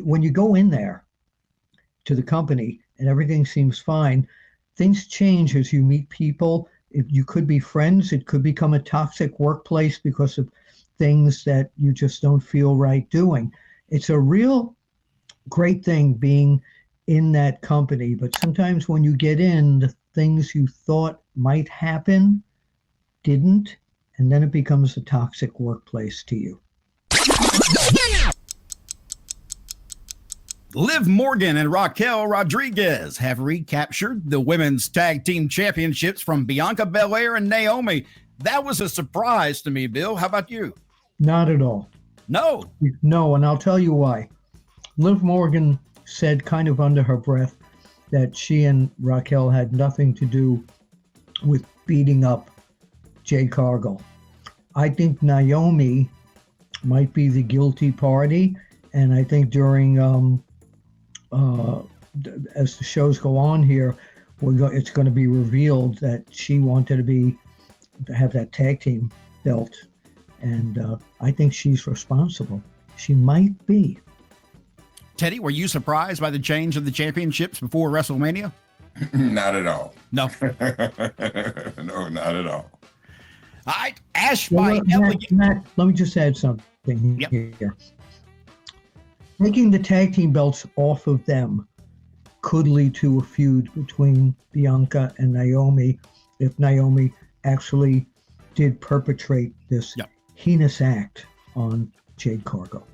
when you go in there to the company and everything seems fine, things change as you meet people. You could be friends. It could become a toxic workplace because of things that you just don't feel right doing. It's a real great thing being in that company, but sometimes when you get in, the things you thought might happen didn't, and then it becomes a toxic workplace to you. Liv Morgan and Raquel Rodriguez have recaptured the women's tag team championships from Bianca Belair and Naomi. That was a surprise to me, Bill. How about you? Not at all. No, and I'll tell you why. Liv Morgan said kind of under her breath that she and Raquel had nothing to do with beating up Jade Cargill. I think Naomi might be the guilty party, and I think during as the shows go on here, it's going to be revealed that she wanted to have that tag team belt, and I think she's responsible. She might be. Teddy, were you surprised by the change of the championships before WrestleMania? Not at all. No. No, not at all. All right, Ash by Elegant. Matt, let me just add something here. Taking the tag team belts off of them could lead to a feud between Bianca and Naomi if Naomi actually did perpetrate this heinous act on Jade Cargill.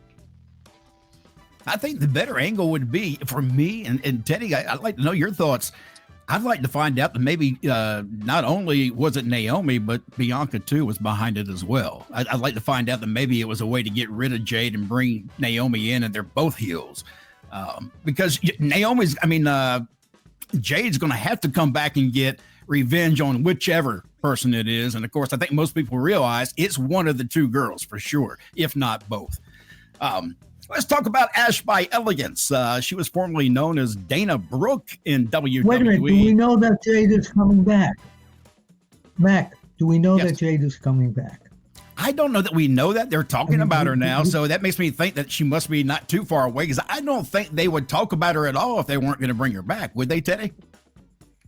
I think the better angle would be, for me and Teddy, I'd like to know your thoughts. I'd like to find out that maybe not only was it Naomi, but Bianca too was behind it as well. I'd like to find out that maybe it was a way to get rid of Jade and bring Naomi in, and they're both heels. Because Jade's going to have to come back and get revenge on whichever person it is. And of course, I think most people realize it's one of the two girls for sure, if not both. Let's talk about Ash by Elegance. She was formerly known as Dana Brooke in WWE. Wait a minute, do we know that Jade is coming back? Mac, do we know that Jade is coming back? I don't know that we know that. They're talking about her now, so that makes me think that she must be not too far away, because I don't think they would talk about her at all if they weren't going to bring her back. Would they, Teddy?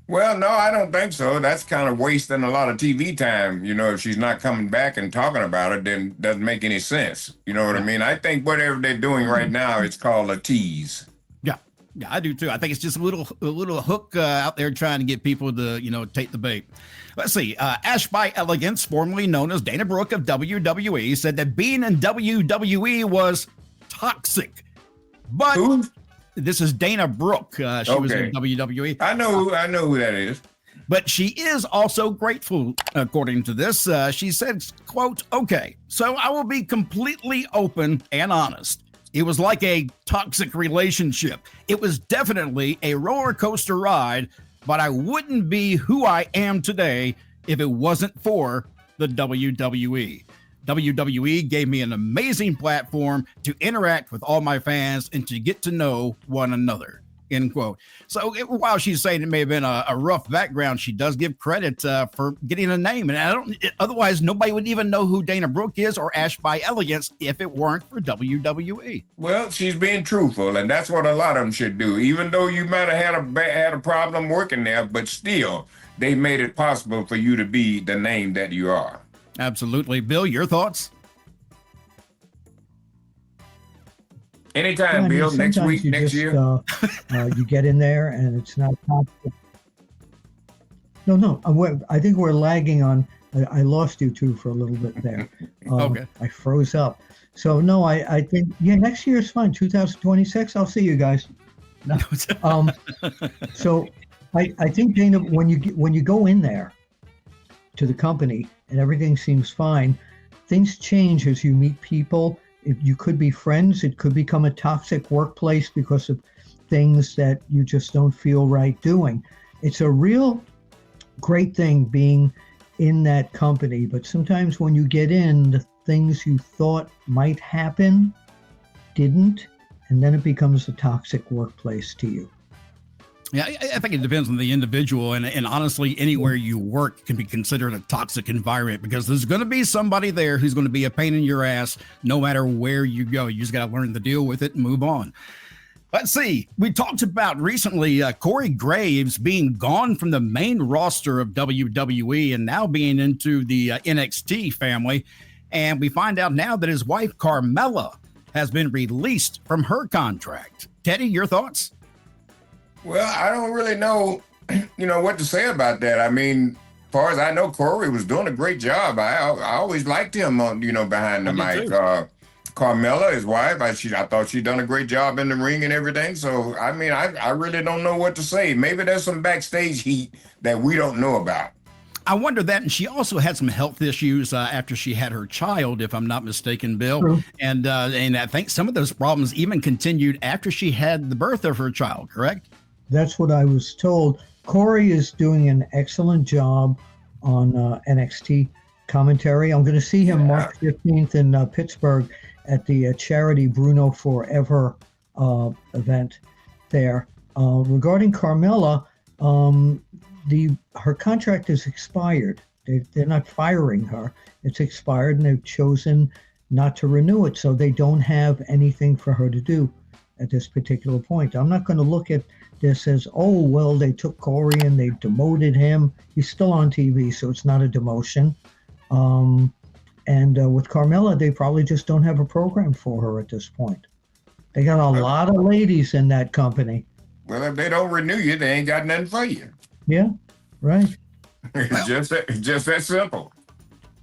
Well, no, I don't think so. That's kind of wasting a lot of TV time. If she's not coming back and talking about it, then it doesn't make any sense. You know what I mean? I think whatever they're doing right now, it's called a tease. Yeah, I do too. I think it's just a little hook out there trying to get people to, take the bait. Let's see. Ash by Elegance, formerly known as Dana Brooke of WWE, said that being in WWE was toxic. But who? This is Dana Brooke. She was in WWE. I know who that is. But she is also grateful, according to this. She said, quote, "Okay, so I will be completely open and honest. It was like a toxic relationship. It was definitely a roller coaster ride, but I wouldn't be who I am today if it wasn't for the WWE. WWE gave me an amazing platform to interact with all my fans and to get to know one another." End quote. So while she's saying it may have been a rough background, she does give credit for getting a name. And otherwise, nobody would even know who Dana Brooke is or Ash by Elegance if it weren't for WWE. Well, she's being truthful, and that's what a lot of them should do. Even though you might have had a problem working there, but still, they made it possible for you to be the name that you are. Absolutely. Bill, your thoughts? Anytime, Bill, next week, next year. You get in there and it's not toxic. No, I think we're lagging on. I lost you two for a little bit there. Okay. I froze up. So no, I think next year is fine. 2026. I'll see you guys. No. So I think, Dana, when you go in there to the company and everything seems fine, things change as you meet people. You could be friends. It could become a toxic workplace because of things that you just don't feel right doing. It's a real great thing being in that company, but sometimes when you get in, the things you thought might happen didn't, and then it becomes a toxic workplace to you. Yeah, I think it depends on the individual, and honestly, anywhere you work can be considered a toxic environment because there's going to be somebody there who's going to be a pain in your ass no matter where you go. You just got to learn to deal with it and move on. Let's see. We talked about recently Corey Graves being gone from the main roster of WWE and now being into the NXT family. And we find out now that his wife, Carmella, has been released from her contract. Teddy, your thoughts? Well, I don't really know, what to say about that. I mean, as far as I know, Corey was doing a great job. I always liked him on, behind the mic. Carmela, his wife, I thought she'd done a great job in the ring and everything. So, I mean, I really don't know what to say. Maybe there's some backstage heat that we don't know about. I wonder that. And she also had some health issues after she had her child, if I'm not mistaken, Bill. True. And I think some of those problems even continued after she had the birth of her child, correct? That's what I was told. Corey is doing an excellent job on NXT commentary. I'm going to see him March 15th in Pittsburgh at the charity Bruno Forever event there. Regarding Carmella, her contract is expired. They're not firing her. It's expired, and they've chosen not to renew it, so they don't have anything for her to do at this particular point. I'm not going to look at this as, oh, well, they took Corey and they demoted him. He's still on TV, so it's not a demotion. And with Carmella, they probably just don't have a program for her at this point. They got a lot of ladies in that company. Well, if they don't renew you, they ain't got nothing for you. Yeah, right. It's just that simple.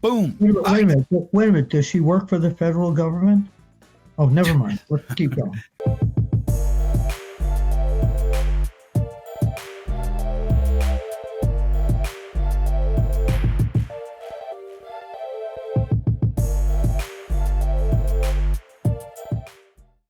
Boom. Wait a minute. Does she work for the federal government? Oh, never mind. Let's keep going.